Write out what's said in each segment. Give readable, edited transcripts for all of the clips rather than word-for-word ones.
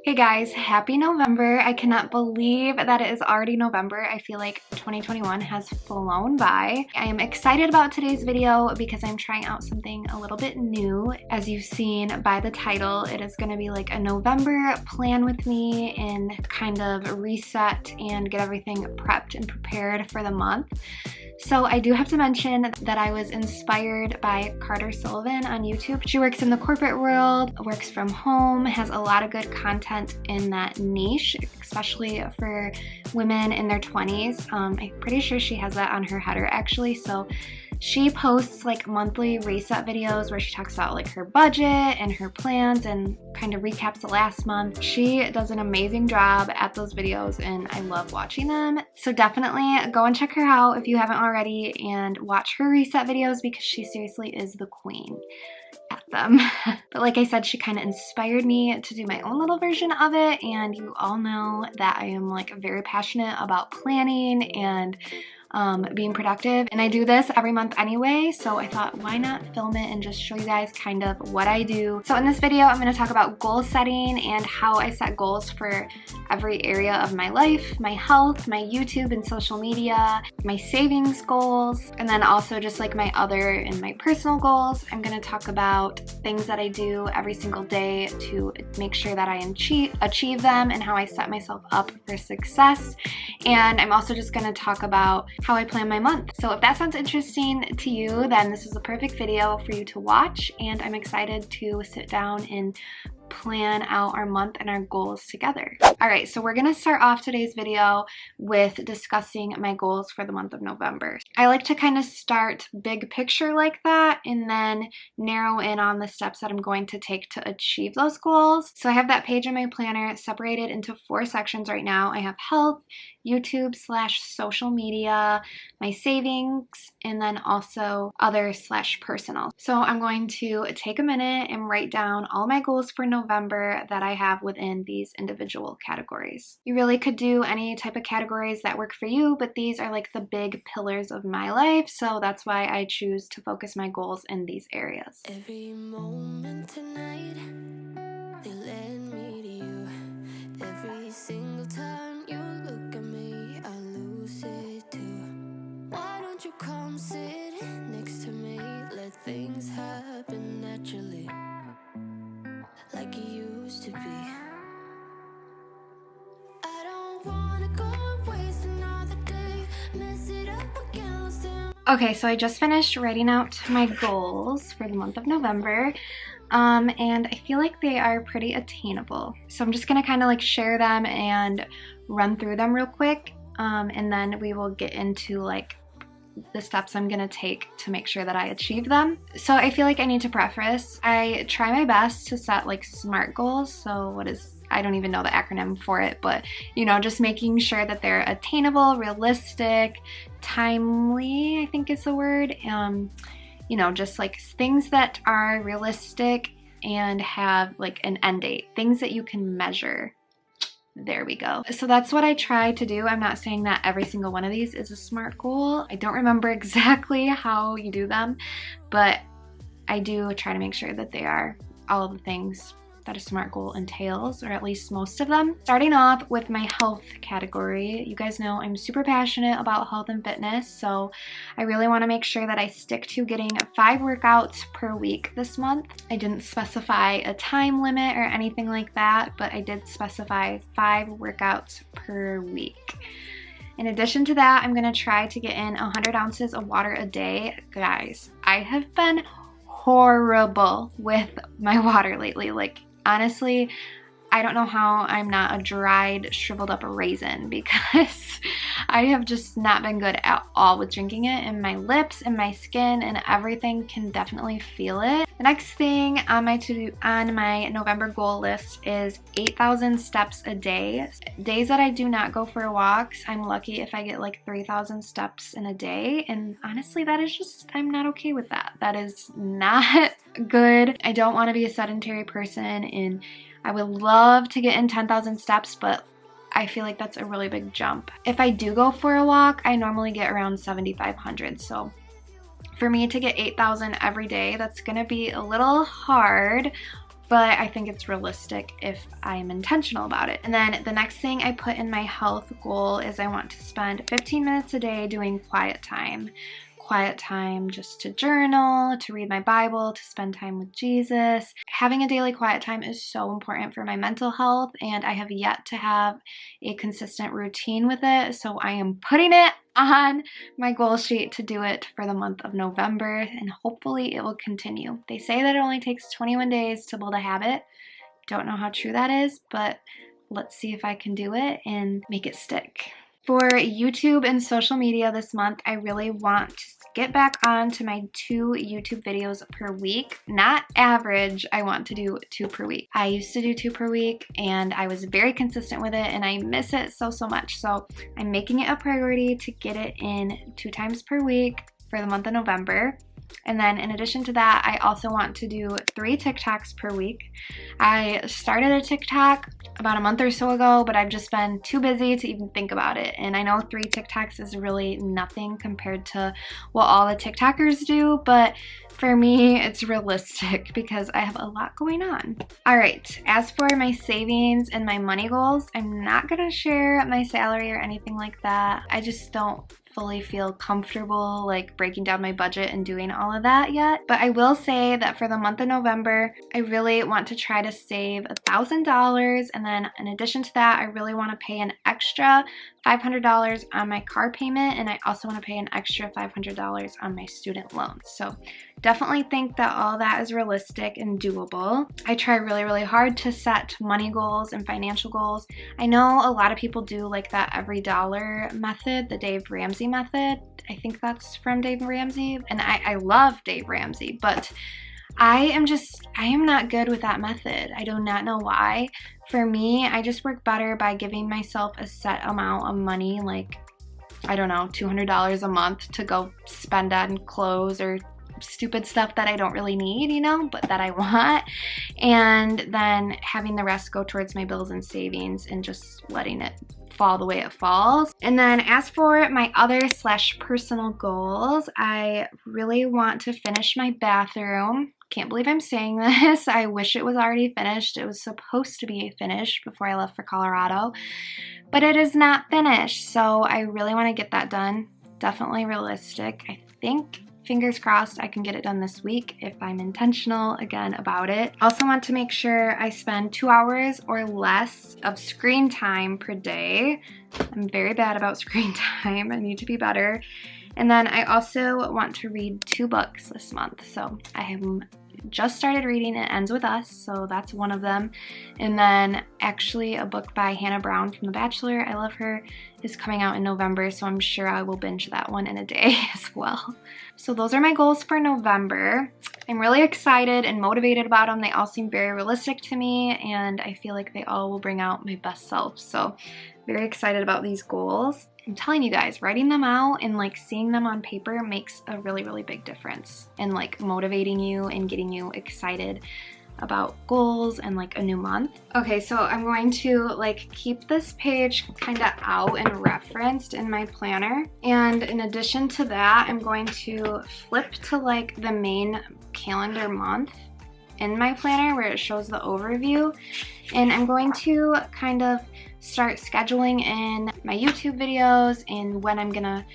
Hey guys, happy November. I cannot believe that it is already November. I feel like 2021 has flown by. I am excited about today's video because I'm trying out something a little bit new. As you've seen by the title, it is going to be like a November plan with me and kind of reset and get everything prepped and prepared for the month. So I do have to mention that I was inspired by Carter Sullivan on YouTube. She works in the corporate world, works from home, has a lot of good content in that niche, especially for women in their 20s. I'm pretty sure she has that on her header actually. So she posts like monthly reset videos where she talks about like her budget and her plans and kind of recaps the last month. She does an amazing job at those videos and I love watching them. So definitely go and check her out if you haven't already and watch her reset videos because she seriously is the queen at them. But like I said, she kind of inspired me to do my own little version of it, and you all know that I am like very passionate about planning and being productive, and I do this every month anyway, so I thought why not film it and just show you guys kind of what I do. So in this video I'm going to talk about goal setting and how I set goals for every area of my life, my health, my YouTube and social media, my savings goals, and then also just like my other and my personal goals. I'm going to talk about things that I do every single day to make sure that I achieve them and how I set myself up for success. And I'm also just going to talk about how I plan my month. So if that sounds interesting to you, then this is the perfect video for you to watch, and I'm excited to sit down and plan out our month and our goals together. Alright, so we're gonna start off today's video with discussing my goals for the month of November. I like to kind of start big picture like that and then narrow in on the steps that I'm going to take to achieve those goals. So I have that page in my planner separated into 4 sections right now. I have health, YouTube/social media, my savings, and then also other/personal. So I'm going to take a minute and write down all my goals for November that I have within these individual categories. You really could do any type of categories that work for you, but these are like the big pillars of my life, so that's why I choose to focus my goals in these areas. Every moment tonight, they led me to you. Every single time you look at me, I lose it too. Why don't you come sit next to me? Let things happen naturally, like it used to be. I don't wanna go and waste another day, mess it up again, lost in. Okay, so I just finished writing out my goals for the month of November, and I feel like they are pretty attainable. So I'm just gonna kind of like share them and run through them real quick, and then we will get into like the steps I'm gonna take to make sure that I achieve them. So I feel like I need to preface, I try my best to set like SMART goals. So I don't even know the acronym for it, but you know, just making sure that they're attainable, realistic, timely, I think is the word. You know, just like things that are realistic and have like an end date, things that you can measure. There we go. So that's what I try to do. I'm not saying that every single one of these is a SMART goal. I don't remember exactly how you do them, but I do try to make sure that they are all of the things that a SMART goal entails, or at least most of them. Starting off with my health category, you guys know I'm super passionate about health and fitness, so I really want to make sure that I stick to getting 5 workouts per week this month. I didn't specify a time limit or anything like that, but I did specify 5 workouts per week. In addition to that, I'm going to try to get in 100 ounces of water a day. Guys, I have been horrible with my water lately. Like, honestly, I don't know how I'm not a dried, shriveled up raisin because I have just not been good at all with drinking it, and my lips and my skin and everything can definitely feel it. The next thing on my November goal list is 8,000 steps a day. Days that I do not go for walks, I'm lucky if I get like 3,000 steps in a day, and honestly that is just, I'm not okay with that. That is not good. I don't want to be a sedentary person, and I would love to get in 10,000 steps, but I feel like that's a really big jump. If I do go for a walk, I normally get around 7,500. So for me to get 8,000 every day, that's gonna be a little hard, but I think it's realistic if I'm intentional about it. And then the next thing I put in my health goal is I want to spend 15 minutes a day doing quiet time. Quiet time just to journal, to read my Bible, to spend time with Jesus. Having a daily quiet time is so important for my mental health, and I have yet to have a consistent routine with it, so I am putting it on my goal sheet to do it for the month of November, and hopefully it will continue. They say that it only takes 21 days to build a habit. Don't know how true that is, but let's see if I can do it and make it stick. For YouTube and social media this month, I really want to get back on to my 2 YouTube videos per week. Not average, I want to do 2 per week. I used to do 2 per week and I was very consistent with it and I miss it so much. So I'm making it a priority to get it in 2 times per week for the month of November. And then in addition to that, I also want to do 3 TikToks per week. I started a TikTok about a month or so ago, but I've just been too busy to even think about it. And I know 3 TikToks is really nothing compared to what all the TikTokers do, but for me, it's realistic because I have a lot going on. All right, as for my savings and my money goals, I'm not gonna share my salary or anything like that. I just don't fully feel comfortable like breaking down my budget and doing all of that yet. But I will say that for the month of November, I really want to try to save $1,000. And then in addition to that, I really want to pay an extra $500 on my car payment. And I also want to pay an extra $500 on my student loans. So definitely think that all that is realistic and doable. I try really hard to set money goals and financial goals. I know a lot of people do like that every dollar method, the Dave Ramsey method. I think that's from Dave Ramsey, and I love Dave Ramsey, but I am not good with that method. I do not know why. For me, I just work better by giving myself a set amount of money, like, I don't know, $200 a month to go spend on clothes or stupid stuff that I don't really need, you know, but that I want, and then having the rest go towards my bills and savings and just letting it fall the way it falls. And then as for my other / personal goals, I really want to finish my bathroom. Can't believe I'm saying this. I wish it was already finished. It was supposed to be finished before I left for Colorado, but it is not finished. So I really want to get that done. Definitely realistic. I think, fingers crossed, I can get it done this week if I'm intentional again about it. Also want to make sure I spend 2 hours or less of screen time per day. I'm very bad about screen time. I need to be better. And then I also want to read 2 books this month. So I have just started reading It Ends With Us, so that's one of them. And then actually a book by Hannah Brown from The Bachelor, I love her, is coming out in November, so I'm sure I will binge that one in a day as well. So those are my goals for November. I'm really excited and motivated about them. They all seem very realistic to me, and I feel like they all will bring out my best self. So very excited about these goals. I'm telling you guys, writing them out and like seeing them on paper makes a really big difference in like motivating you and getting you excited about goals and like a new month. Okay, so I'm going to like keep this page kind of out and referenced in my planner. And in addition to that, I'm going to flip to like the main calendar month in my planner where it shows the overview. And I'm going to kind of start scheduling in my YouTube videos and when I'm gonna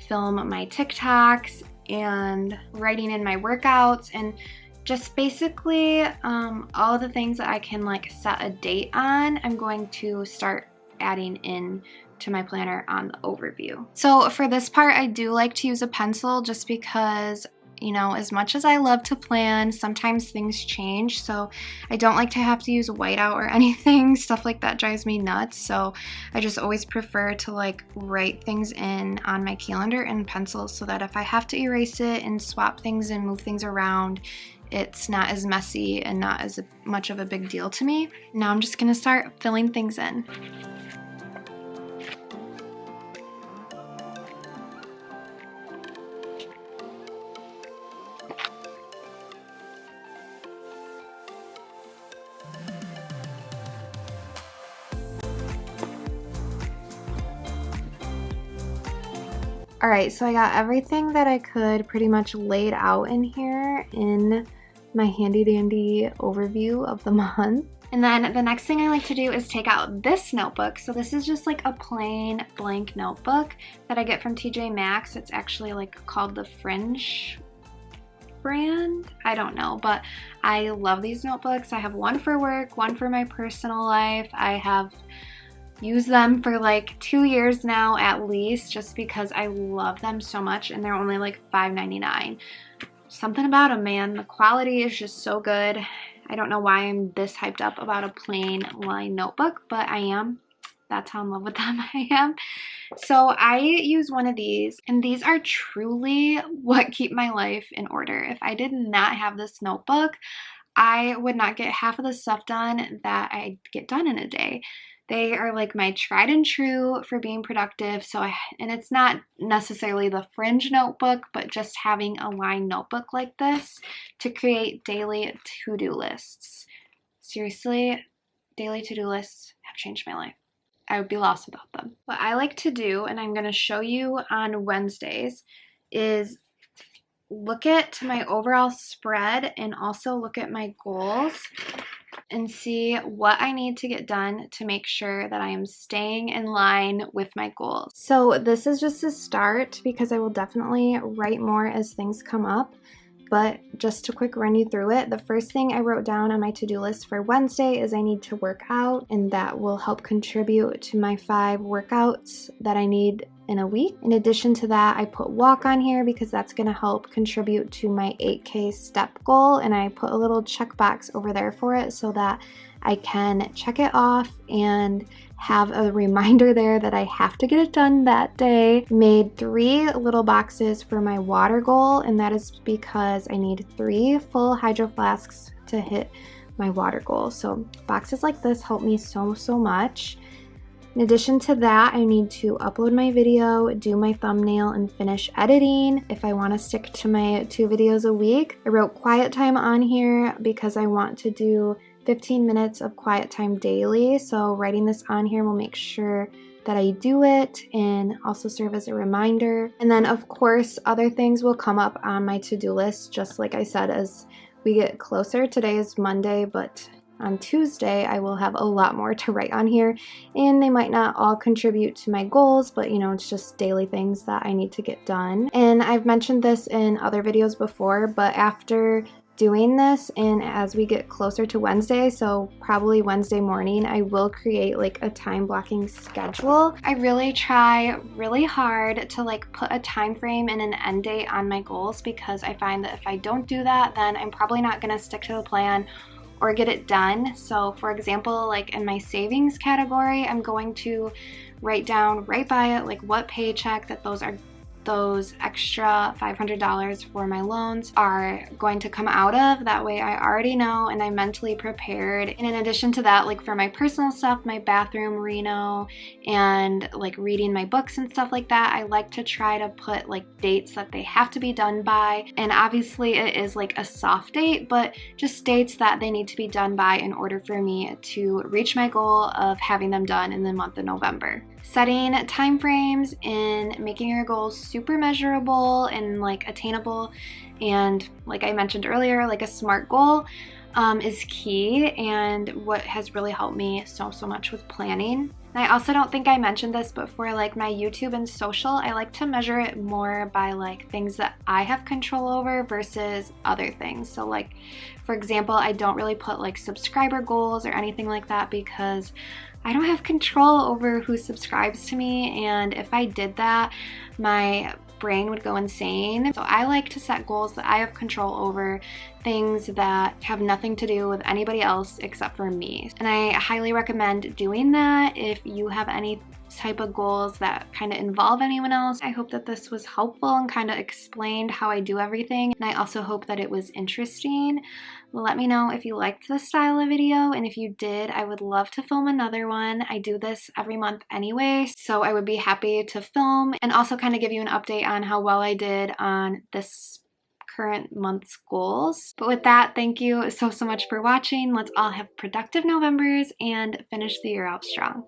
film my TikToks and writing in my workouts and just basically all the things that I can like set a date on, I'm going to start adding in to my planner on the overview. So for this part, I do like to use a pencil just because, you know, as much as I love to plan, sometimes things change, so I don't like to have to use whiteout or anything. Stuff like that drives me nuts, so I just always prefer to like write things in on my calendar in pencil so that if I have to erase it and swap things and move things around, it's not as messy and not as much of a big deal to me. Now I'm just gonna start filling things in. Alright, so I got everything that I could pretty much laid out in here in my handy dandy overview of the month. And then the next thing I like to do is take out this notebook. So this is just like a plain blank notebook that I get from TJ Maxx. It's actually like called the Fringe brand. I don't know, but I love these notebooks. I have one for work, one for my personal life. I have used them for like 2 years now at least, just because I love them so much, and they're only like $5.99. Something about them, man. The quality is just so good. I don't know why I'm this hyped up about a plain line notebook, but I am. That's how in love with them I am. So I use one of these, and these are truly what keep my life in order. If I did not have this notebook, I would not get half of the stuff done that I get done in a day. They are like my tried and true for being productive. And it's not necessarily the Fringe notebook, but just having a lined notebook like this to create daily to-do lists. Seriously, daily to-do lists have changed my life. I would be lost without them. What I like to do, and I'm going to show you on Wednesdays, is look at my overall spread and also look at my goals and see what I need to get done to make sure that I am staying in line with my goals. So this is just a start, because I will definitely write more as things come up. But just to quick run you through it, the first thing I wrote down on my to-do list for Wednesday is I need to work out, and that will help contribute to my 5 workouts that I need in a week. In addition to that, I put walk on here because that's going to help contribute to my 8K step goal, and I put a little checkbox over there for it so that I can check it off and have a reminder there that I have to get it done that day. Made 3 little boxes for my water goal, and that is because I need 3 full hydro flasks to hit my water goal. So boxes like this help me so much. In addition to that, I need to upload my video, do my thumbnail, and finish editing if I want to stick to my 2 videos a week. I wrote quiet time on here because I want to do 15 minutes of quiet time daily. So writing this on here will make sure that I do it and also serve as a reminder. And then of course, other things will come up on my to-do list, just like I said, as we get closer. Today is Monday, but on Tuesday, I will have a lot more to write on here, and they might not all contribute to my goals, but you know, it's just daily things that I need to get done. And I've mentioned this in other videos before, but after doing this, and as we get closer to Wednesday, so probably Wednesday morning, I will create like a time blocking schedule. I really try really hard to like put a time frame and an end date on my goals, because I find that if I don't do that, then I'm probably not going to stick to the plan or get it done. So for example, like in my savings category, I'm going to write down right by it like what paycheck that those extra $500 for my loans are going to come out of. That way I already know and I'm mentally prepared. And in addition to that, like for my personal stuff, my bathroom reno and like reading my books and stuff like that, I like to try to put like dates that they have to be done by. And obviously it is like a soft date, but just dates that they need to be done by in order for me to reach my goal of having them done in the month of November. Setting time frames and making your goals super measurable and like attainable, and like I mentioned earlier, like a SMART goal is key, and what has really helped me so much with planning. And I also don't think I mentioned this, but for like my YouTube and social, I like to measure it more by like things that I have control over versus other things. So like, for example, I don't really put like subscriber goals or anything like that, because I don't have control over who subscribes to me, and if I did that, my brain would go insane. So I like to set goals that I have control over, things that have nothing to do with anybody else except for me. And I highly recommend doing that if you have any type of goals that kind of involve anyone else. I hope that this was helpful and kind of explained how I do everything, and I also hope that it was interesting. Let me know if you liked this style of video, and if you did, I would love to film another one. I do this every month anyway, so I would be happy to film and also kind of give you an update on how well I did on this current month's goals. But with that, thank you so much for watching. Let's all have productive Novembers and finish the year out strong.